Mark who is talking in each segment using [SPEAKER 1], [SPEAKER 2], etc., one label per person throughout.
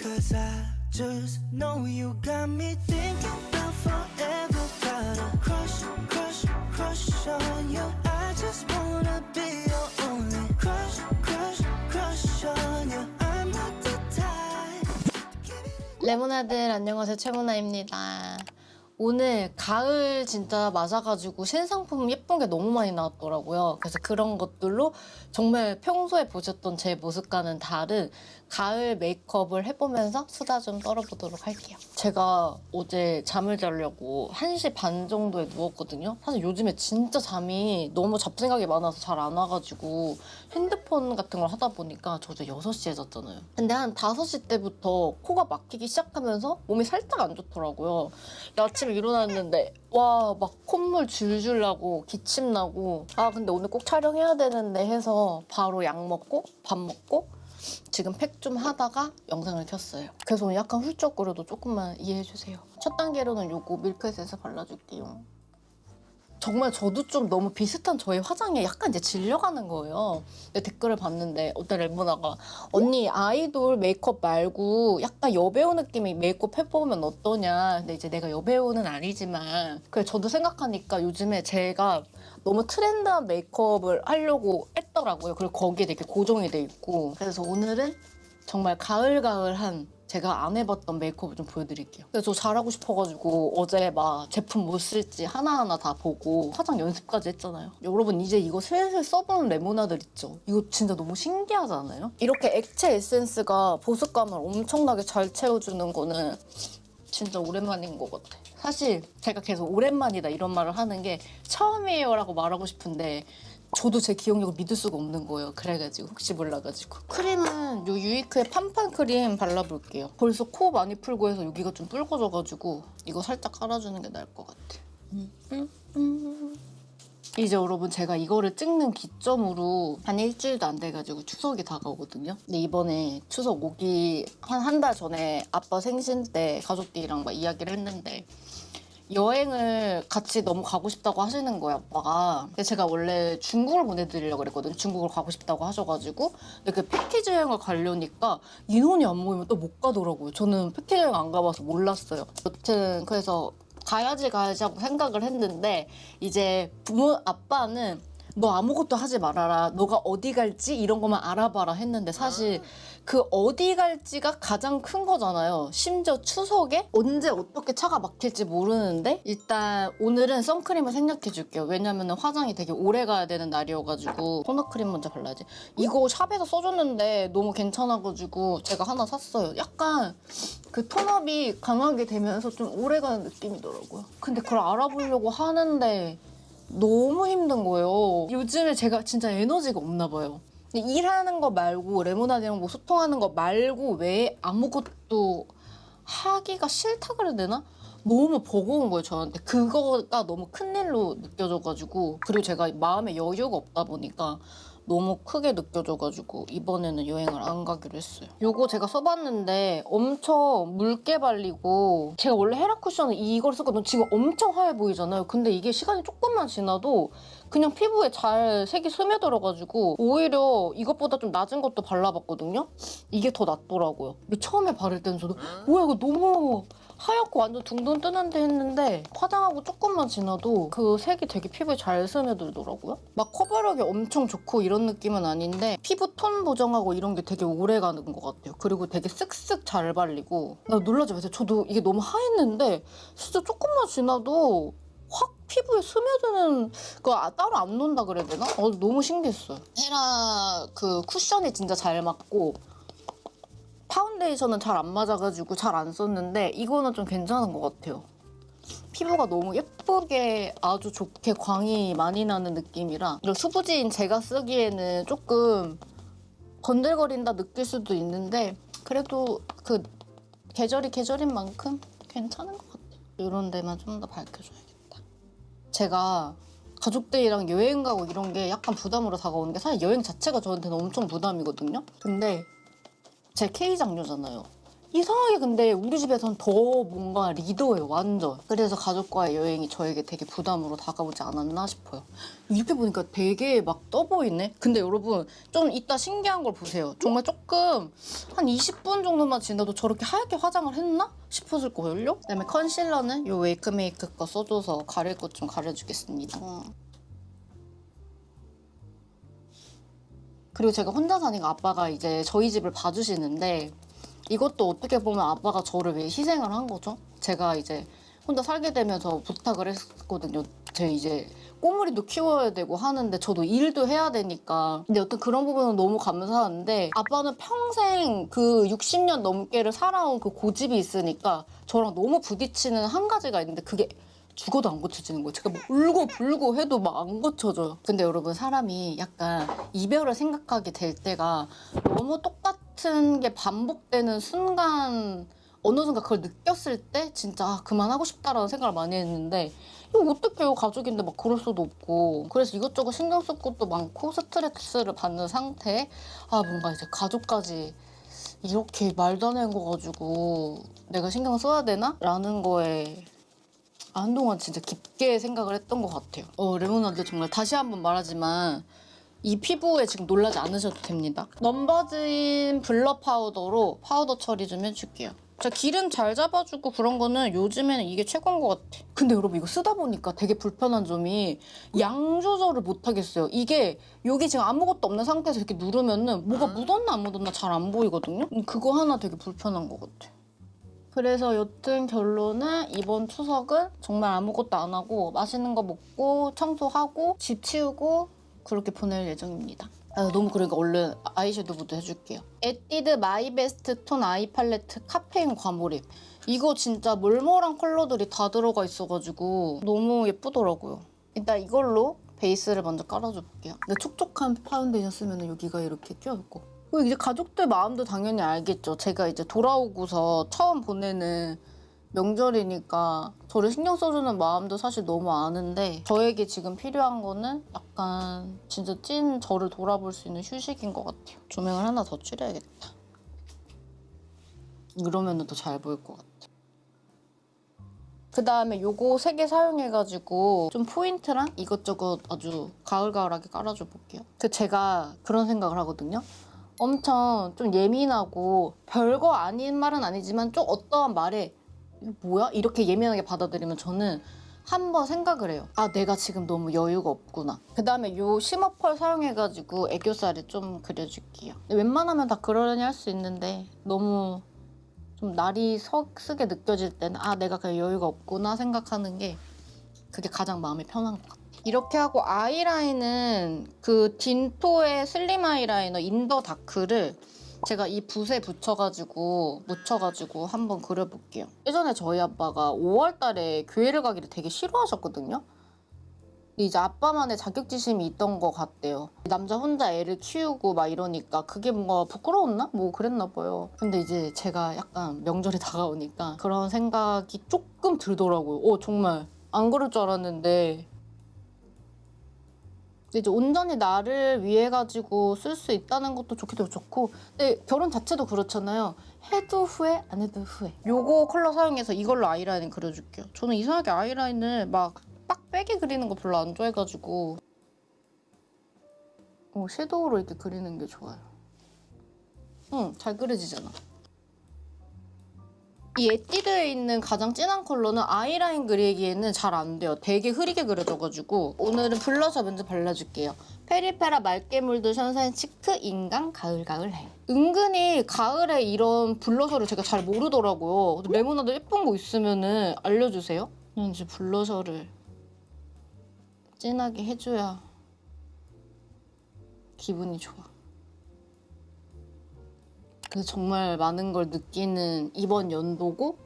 [SPEAKER 1] Cause I just know you got me thinking about forever. Got a crush, crush, crush on you. I just wanna be your only crush, crush, crush on you. I'm not the type.
[SPEAKER 2] 레모나들 안녕하세요, 최모나입니다. 오늘 가을 진짜 맞아가지고 신상품 예쁜 게 너무 많이 나왔더라고요. 그래서 그런 것들로 정말 평소에 보셨던 제 모습과는 다른 가을 메이크업을 해보면서 수다 좀 떨어보도록 할게요. 제가 어제 잠을 자려고 1시 반 정도에 누웠거든요. 사실 요즘에 진짜 잠이 너무 잡생각이 많아서 잘 안 와가지고 핸드폰 같은 걸 하다 보니까 저 어제 6시에 잤잖아요. 근데 한 5시 때부터 코가 막히기 시작하면서 몸이 살짝 안 좋더라고요. 아침에 일어났는데 와, 막 콧물 줄줄 나고 기침 나고 아 근데 오늘 꼭 촬영해야 되는데 해서 바로 약 먹고 밥 먹고 지금 팩 좀 하다가 영상을 켰어요. 그래서 오늘 약간 훌쩍거려도 조금만 이해해주세요. 첫 단계로는 요거 밀크에센스 발라줄게요. 정말 저도 좀 너무 비슷한 저의 화장에 약간 이제 질려가는 거예요. 근데 댓글을 봤는데 어떤 레모나가 언니 아이돌 메이크업 말고 약간 여배우 느낌의 메이크업 해보면 어떠냐. 근데 이제 내가 여배우는 아니지만 그래 저도 생각하니까 요즘에 제가 너무 트렌드한 메이크업을 하려고 했더라고요. 그리고 거기에 되게 고정이 돼 있고 그래서 오늘은 정말 가을가을한 제가 안 해봤던 메이크업을 좀 보여드릴게요. 그래서 저 잘하고 싶어가지고 어제 막 제품 뭐 쓸지 하나하나 다 보고 화장 연습까지 했잖아요. 여러분 이제 이거 슬슬 써보는 레모나들 있죠? 이거 진짜 너무 신기하지 않아요? 이렇게 액체 에센스가 보습감을 엄청나게 잘 채워주는 거는 진짜 오랜만인 것 같아. 사실 제가 계속 오랜만이다 이런 말을 하는 게 처음이에요 라고 말하고 싶은데 저도 제 기억력을 믿을 수가 없는 거예요. 그래가지고 혹시 몰라가지고 크림은 요 유이크의 판판 크림 발라볼게요. 벌써 코 많이 풀고 해서 여기가 좀 붉어져가지고 이거 살짝 깔아주는 게 나을 것 같아. 이제 여러분 제가 이거를 찍는 기점으로 한 일주일도 안 돼가지고 추석이 다가오거든요. 근데 이번에 추석 오기 한 달 전에 아빠 생신 때 가족들이랑 막 이야기를 했는데 여행을 같이 너무 가고 싶다고 하시는 거예요, 아빠가. 근데 제가 원래 중국을 보내드리려고 그랬거든요. 중국을 가고 싶다고 하셔가지고. 근데 그 패키지 여행을 가려니까 인원이 안 모이면 또 못 가더라고요. 저는 패키지 여행 안 가봐서 몰랐어요. 여튼 그래서 가야지 하고 생각을 했는데 이제 아빠는 너 아무것도 하지 말아라. 너가 어디 갈지 이런 것만 알아봐라 했는데 사실 그 어디 갈지가 가장 큰 거잖아요. 심지어 추석에 언제 어떻게 차가 막힐지 모르는데 일단 오늘은 선크림을 생략해 줄게요. 왜냐면 화장이 되게 오래 가야 되는 날이어가지고 토너크림 먼저 발라야지. 이거 샵에서 써줬는데 너무 괜찮아가지고 제가 하나 샀어요. 약간 그 톤업이 강하게 되면서 좀 오래 가는 느낌이더라고요. 근데 그걸 알아보려고 하는데 너무 힘든 거예요. 요즘에 제가 진짜 에너지가 없나 봐요. 일하는 거 말고 레모나드랑 뭐 소통하는 거 말고 왜 아무것도 하기가 싫다 그래야 되나? 너무 버거운 거예요, 저한테. 그거가 너무 큰일로 느껴져가지고 그리고 제가 마음에 여유가 없다 보니까 너무 크게 느껴져가지고 이번에는 여행을 안 가기로 했어요. 요거 제가 써봤는데 엄청 묽게 발리고 제가 원래 헤라 쿠션은 이걸 썼거든요. 지금 엄청 하얘 보이잖아요. 근데 이게 시간이 조금만 지나도 그냥 피부에 잘 색이 스며들어가지고 오히려 이것보다 좀 낮은 것도 발라봤거든요. 이게 더 낫더라고요. 근데 처음에 바를 때는 저도 뭐야 이거 너무 하얗고 완전 둥둥 뜨는데 했는데 화장하고 조금만 지나도 그 색이 되게 피부에 잘 스며들더라고요. 막 커버력이 엄청 좋고 이런 느낌은 아닌데 피부 톤 보정하고 이런 게 되게 오래 가는 것 같아요. 그리고 되게 쓱쓱 잘 발리고 나 놀라지 마세요. 저도 이게 너무 하얘는데 진짜 조금만 지나도 확 피부에 스며드는 거 따로 안 논다 그래야 되나? 너무 신기했어요. 헤라 그 쿠션이 진짜 잘 맞고 파운데이션은 잘 안 맞아가지고 잘 안 썼는데 이거는 좀 괜찮은 것 같아요. 피부가 너무 예쁘게 아주 좋게 광이 많이 나는 느낌이라 수부지인 제가 쓰기에는 조금 번들거린다 느낄 수도 있는데 그래도 그 계절인 만큼 괜찮은 것 같아요. 이런 데만 좀 더 밝혀줘야겠다. 제가 가족들이랑 여행 가고 이런 게 약간 부담으로 다가오는 게 사실 여행 자체가 저한테는 엄청 부담이거든요. 근데 제 K장녀잖아요. 이상하게 근데 우리 집에선 더 뭔가 리더예요, 완전. 그래서 가족과의 여행이 저에게 되게 부담으로 다가오지 않았나 싶어요. 이렇게 보니까 되게 막 떠 보이네. 근데 여러분 좀 이따 신기한 걸 보세요. 정말 조금 한 20분 정도만 지나도 저렇게 하얗게 화장을 했나 싶었을 거예요. 그다음에 컨실러는 요 웨이크메이크 거 써줘서 가릴 것 좀 가려주겠습니다. 그리고 제가 혼자 사니까 아빠가 이제 저희 집을 봐주시는데 이것도 어떻게 보면 아빠가 저를 위해 희생을 한 거죠. 제가 이제 혼자 살게 되면서 부탁을 했거든요. 제 이제 꼬물이도 키워야 되고 하는데 저도 일도 해야 되니까. 근데 어떤 그런 부분은 너무 감사한데 아빠는 평생 그 60년 넘게를 살아온 그 고집이 있으니까 저랑 너무 부딪히는 한 가지가 있는데 그게 죽어도 안 고쳐지는 거예요. 제가 뭐 울고 불고 해도 막 안 고쳐져요. 근데 여러분 사람이 약간 이별을 생각하게 될 때가 너무 똑같은 게 반복되는 순간 어느 순간 그걸 느꼈을 때 진짜 그만하고 싶다라는 생각을 많이 했는데 이거 어떡해요. 가족인데 막 그럴 수도 없고. 그래서 이것저것 신경 쓸 것도 많고 스트레스를 받는 상태에 뭔가 이제 가족까지 이렇게 말도 안 되는 거 가지고 내가 신경 써야 되나? 라는 거에 한동안 진짜 깊게 생각을 했던 것 같아요. 레모나드 정말 다시 한번 말하지만 이 피부에 지금 놀라지 않으셔도 됩니다. 넘버즈인 블러 파우더로 파우더 처리 좀 해줄게요. 제가 기름 잘 잡아주고 그런 거는 요즘에는 이게 최고인 것 같아. 근데 여러분 이거 쓰다 보니까 되게 불편한 점이 양 조절을 못 하겠어요. 이게 여기 지금 아무것도 없는 상태에서 이렇게 누르면은 뭐가 묻었나 안 묻었나 잘 안 보이거든요. 그거 하나 되게 불편한 것 같아. 그래서 여튼 결론은 이번 추석은 정말 아무것도 안 하고 맛있는 거 먹고 청소하고 집 치우고 그렇게 보낼 예정입니다. 너무 그러니까 얼른 아이섀도우부터 해줄게요. 에뛰드 마이베스트 톤 아이 팔레트 카페인 과몰입. 이거 진짜 몰몰한 컬러들이 다 들어가 있어가지고 너무 예쁘더라고요. 일단 이걸로 베이스를 먼저 깔아줘 볼게요. 근데 촉촉한 파운데이션 쓰면 여기가 이렇게 껴있고 그리고 이제 가족들 마음도 당연히 알겠죠. 제가 이제 돌아오고서 처음 보내는 명절이니까 저를 신경 써주는 마음도 사실 너무 아는데 저에게 지금 필요한 거는 약간 진짜 찐 저를 돌아볼 수 있는 휴식인 것 같아요. 조명을 하나 더 줄여야겠다. 이러면 더 잘 보일 것 같아. 그 다음에 요거 3개 사용해가지고 좀 포인트랑 이것저것 아주 가을가을하게 깔아줘 볼게요. 제가 그런 생각을 하거든요. 엄청 좀 예민하고 별거 아닌 말은 아니지만 좀 어떠한 말에 뭐야? 이렇게 예민하게 받아들이면 저는 한번 생각을 해요. 내가 지금 너무 여유가 없구나. 그 다음에 요 심어펄 사용해가지고 애교살을 좀 그려줄게요. 웬만하면 다 그러려니 할 수 있는데 너무 좀 날이 쓰게 느껴질 때는 내가 그냥 여유가 없구나 생각하는 게 그게 가장 마음이 편한 것 같아요. 이렇게 하고 아이라인은 그 딘토의 슬림 아이라이너 인더 다크를 제가 이 붓에 묻혀가지고 한번 그려볼게요. 예전에 저희 아빠가 5월 달에 교회를 가기를 되게 싫어하셨거든요. 근데 이제 아빠만의 자격지심이 있던 것 같대요. 남자 혼자 애를 키우고 막 이러니까 그게 뭔가 부끄러웠나? 뭐 그랬나 봐요. 근데 이제 제가 약간 명절이 다가오니까 그런 생각이 조금 들더라고요. 정말 안 그럴 줄 알았는데 이제 온전히 나를 위해 가지고 쓸 수 있다는 것도 좋기도 좋고 근데 결혼 자체도 그렇잖아요. 해도 후회 안 해도 후회. 요거 컬러 사용해서 이걸로 아이라인 그려줄게요. 저는 이상하게 아이라인을 막 빡빡하게 그리는 거 별로 안 좋아해가지고 섀도우로 이렇게 그리는 게 좋아요. 잘 그려지잖아. 이 에뛰드에 있는 가장 진한 컬러는 아이라인 그리기에는 잘 안 돼요. 되게 흐리게 그려져가지고 오늘은 블러셔 먼저 발라줄게요. 페리페라 맑게 물든 션샤인 치크 인강 가을가을해. 은근히 가을에 이런 블러셔를 제가 잘 모르더라고요. 레모나드 예쁜 거 있으면 알려주세요. 이제 블러셔를 진하게 해줘야 기분이 좋아. 그래서 정말 많은 걸 느끼는 이번 연도고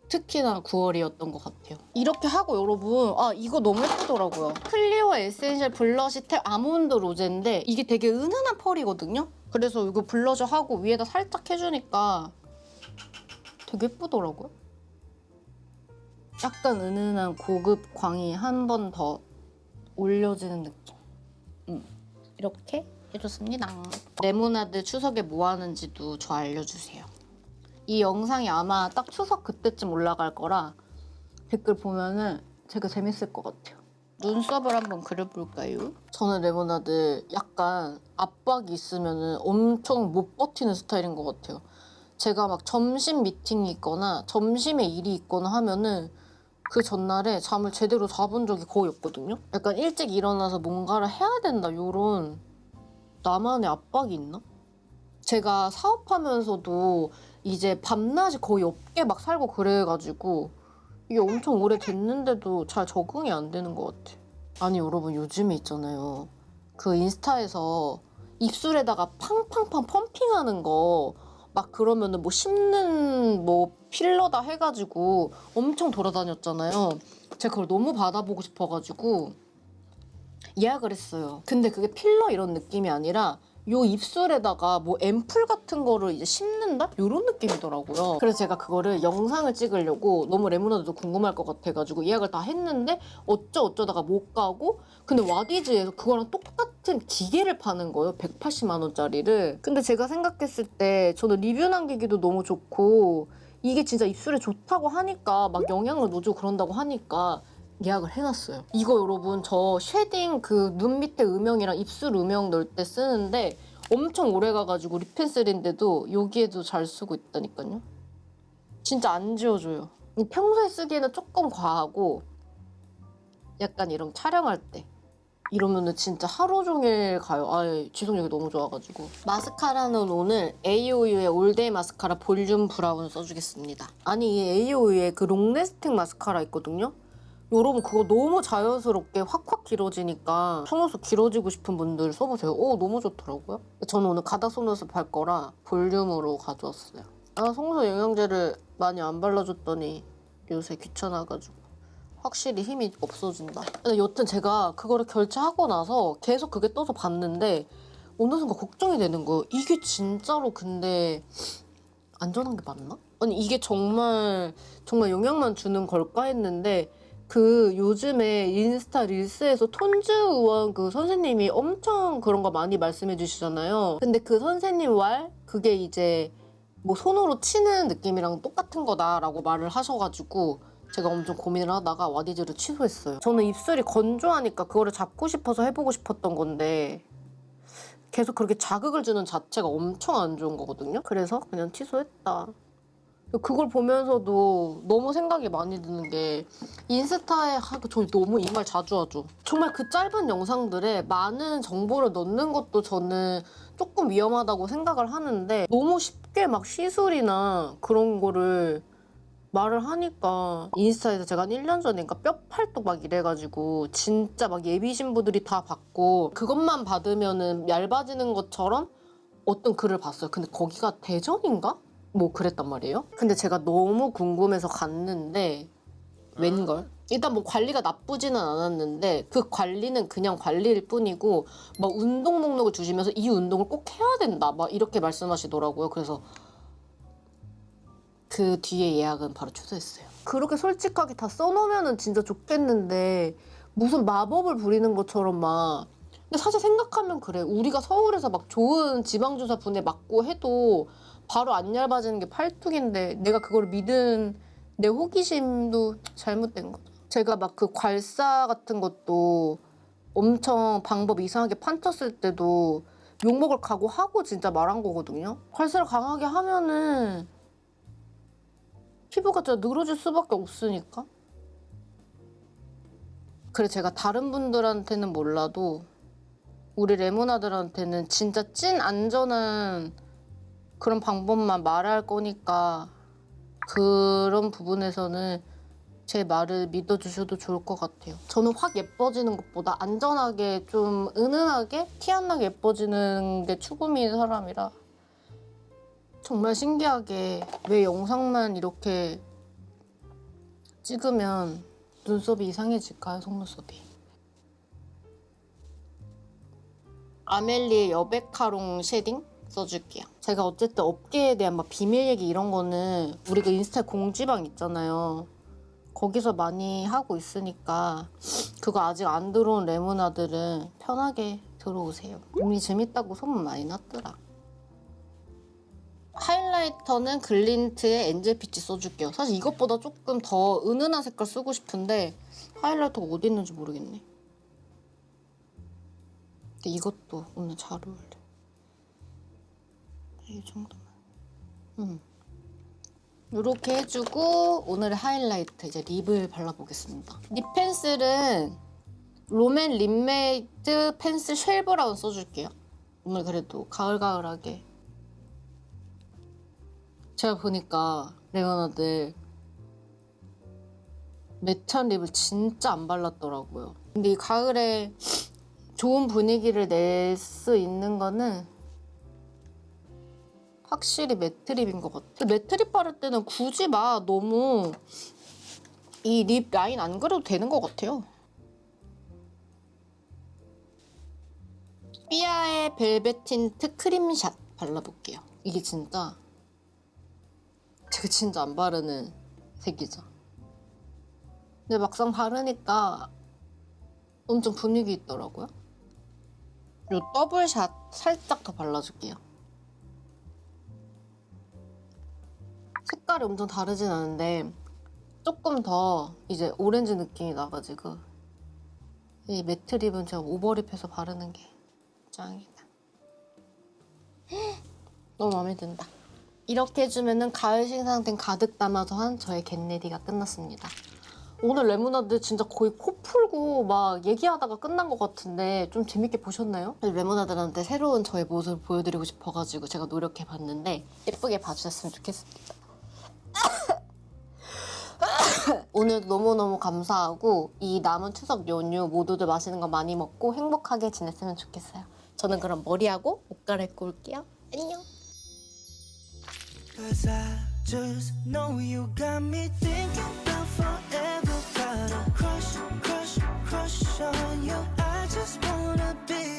[SPEAKER 2] 특히나 9월이었던 것 같아요. 이렇게 하고 여러분 이거 너무 예쁘더라고요. 클리오 에센셜 블러시 탭 아몬드 로제인데 이게 되게 은은한 펄이거든요. 그래서 이거 블러셔 하고 위에다 살짝 해주니까 되게 예쁘더라고요. 약간 은은한 고급 광이 한 번 더 올려지는 느낌. 이렇게 해줬습니다. 레모나드 추석에 뭐 하는지도 저 알려주세요. 이 영상이 아마 딱 추석 그때쯤 올라갈 거라 댓글 보면은 제가 재밌을 것 같아요. 눈썹을 한번 그려볼까요? 저는 레모나드 약간 압박이 있으면은 엄청 못 버티는 스타일인 것 같아요. 제가 막 점심 미팅이 있거나 점심에 일이 있거나 하면은 그 전날에 잠을 제대로 자본 적이 거의 없거든요. 약간 일찍 일어나서 뭔가를 해야 된다 요런 나만의 압박이 있나? 제가 사업하면서도 이제 밤낮이 거의 없게 막 살고 그래가지고 이게 엄청 오래 됐는데도 잘 적응이 안 되는 것 같아. 아니 여러분 요즘에 있잖아요. 그 인스타에서 입술에다가 팡팡팡 펌핑하는 거 막 그러면은 뭐 씹는 뭐 필러다 해가지고 엄청 돌아다녔잖아요. 제가 그걸 너무 받아보고 싶어가지고 예약을 했어요. 근데 그게 필러 이런 느낌이 아니라 요 입술에다가 뭐 앰플 같은 거를 이제 씹는다? 요런 느낌이더라고요. 그래서 제가 그거를 영상을 찍으려고 너무 레모나드도 궁금할 것 같아가지고 예약을 다 했는데 어쩌다가 못 가고 근데 와디즈에서 그거랑 똑같은 기계를 파는 거예요. 180만 원짜리를. 근데 제가 생각했을 때 저는 리뷰 남기기도 너무 좋고 이게 진짜 입술에 좋다고 하니까 막 영양을 넣어주고 그런다고 하니까 예약을 해놨어요. 이거 여러분 저 쉐딩 그 눈 밑에 음영이랑 입술 음영 넣을 때 쓰는데 엄청 오래 가가지고 립 펜슬인데도 여기에도 잘 쓰고 있다니까요. 진짜 안 지워져요. 평소에 쓰기에는 조금 과하고 약간 이런 촬영할 때 이러면은 진짜 하루 종일 가요. 아, 지속력이 너무 좋아가지고. 마스카라는 오늘 AOU의 올데이 마스카라 볼륨 브라운 써주겠습니다. 아니 이 AOU의 그 롱래스팅 마스카라 있거든요. 여러분 그거 너무 자연스럽게 확확 길어지니까 속눈썹 길어지고 싶은 분들 써보세요. 오 너무 좋더라고요. 저는 오늘 가닥 속눈썹 할 거라 볼륨으로 가져왔어요. 아 속눈썹 영양제를 많이 안 발라줬더니 요새 귀찮아가지고 확실히 힘이 없어진다. 근데 여튼 제가 그거를 결제하고 나서 계속 그게 떠서 봤는데 어느 순간 걱정이 되는 거예요. 이게 진짜로 근데 안전한 게 맞나? 아니 이게 정말 영향만 주는 걸까 했는데 그 요즘에 인스타 릴스에서 톤즈 의원 그 선생님이 엄청 그런 거 많이 말씀해 주시잖아요. 근데 그 선생님 말 그게 이제 뭐 손으로 치는 느낌이랑 똑같은 거다라고 말을 하셔가지고 제가 엄청 고민을 하다가 와디즈를 취소했어요. 저는 입술이 건조하니까 그거를 잡고 싶어서 해보고 싶었던 건데 계속 그렇게 자극을 주는 자체가 엄청 안 좋은 거거든요. 그래서 그냥 취소했다. 그걸 보면서도 너무 생각이 많이 드는 게 인스타에 저 너무 이 말 자주 하죠. 정말 그 짧은 영상들에 많은 정보를 넣는 것도 저는 조금 위험하다고 생각을 하는데 너무 쉽게 막 시술이나 그런 거를 말을 하니까 인스타에서 제가 한 1년 전인가 뼈팔뚝 막 이래가지고 진짜 막 예비 신부들이 다 받고 그것만 받으면은 얇아지는 것처럼 어떤 글을 봤어요. 근데 거기가 대전인가? 뭐 그랬단 말이에요. 근데 제가 너무 궁금해서 갔는데 웬걸? 일단 뭐 관리가 나쁘지는 않았는데 그 관리는 그냥 관리일 뿐이고 막 운동 목록을 주시면서 이 운동을 꼭 해야 된다 막 이렇게 말씀하시더라고요. 그래서 그 뒤에 예약은 바로 취소했어요. 그렇게 솔직하게 다 써놓으면 진짜 좋겠는데 무슨 마법을 부리는 것처럼 막 근데 사실 생각하면 그래. 우리가 서울에서 막 좋은 지방주사 분해 맞고 해도 바로 안 얇아지는 게 팔뚝인데 내가 그걸 믿은 내 호기심도 잘못된 거죠. 제가 막 그 괄사 같은 것도 엄청 방법 이상하게 판쳤을 때도 욕먹을 각오하고 진짜 말한 거거든요. 괄사를 강하게 하면은 피부가 진짜 늘어질 수밖에 없으니까. 그래 제가 다른 분들한테는 몰라도 우리 레모나들한테는 진짜 찐 안전한 그런 방법만 말할 거니까 그런 부분에서는 제 말을 믿어주셔도 좋을 것 같아요. 저는 확 예뻐지는 것보다 안전하게 좀 은은하게 티 안 나게 예뻐지는 게 추구미인 사람이라 정말 신기하게 왜 영상만 이렇게 찍으면 눈썹이 이상해질까요? 속눈썹이. 아멜리의 여백카롱 쉐딩 써줄게요. 제가 어쨌든 업계에 대한 막 비밀 얘기 이런 거는 우리가 인스타 공지방 있잖아요. 거기서 많이 하고 있으니까 그거 아직 안 들어온 레모나들은 편하게 들어오세요. 이미 재밌다고 소문 많이 났더라. 하이라이터는 글린트의 엔젤 피치 써줄게요. 사실 이것보다 조금 더 은은한 색깔 쓰고 싶은데 하이라이터가 어디 있는지 모르겠네. 근데 이것도 오늘 잘 어울려. 이 정도만. 이렇게 해주고 오늘의 하이라이트 이제 립을 발라보겠습니다. 립 펜슬은 롬앤 립메이트 펜슬 쉘 브라운 써줄게요. 오늘 그래도 가을가을하게. 제가 보니까 레모나드 매트한 립을 진짜 안 발랐더라고요. 근데 이 가을에 좋은 분위기를 낼 수 있는 거는 확실히 매트립인 것 같아. 매트립 바를 때는 굳이 막 너무 이 립 라인 안 그려도 되는 것 같아요. 삐아의 벨벳 틴트 크림샷 발라볼게요. 이게 진짜 제가 진짜 안 바르는 색이죠. 근데 막상 바르니까 엄청 분위기 있더라고요. 이 더블샷 살짝 더 발라줄게요. 색깔이 엄청 다르진 않은데 조금 더 이제 오렌지 느낌이 나가지고 이 매트 립은 제가 오버립해서 바르는 게 짱이다. 너무 마음에 든다. 이렇게 해주면은 가을 신상템 가득 담아서 한 저의 겟레디가 끝났습니다. 오늘 레모나드 진짜 거의 코 풀고 막 얘기하다가 끝난 것 같은데 좀 재밌게 보셨나요? 레모나드한테 새로운 저의 모습을 보여드리고 싶어가지고 제가 노력해봤는데 예쁘게 봐주셨으면 좋겠습니다. 오늘도 너무너무 감사하고 이 남은 추석 연휴 모두들 맛있는 거 많이 먹고 행복하게 지냈으면 좋겠어요. 저는 그럼 머리하고 옷 갈아입고 올게요. 안녕.
[SPEAKER 1] Cause I just know you got me thinking about forever. Got a crush, crush, crush on you. I just wanna be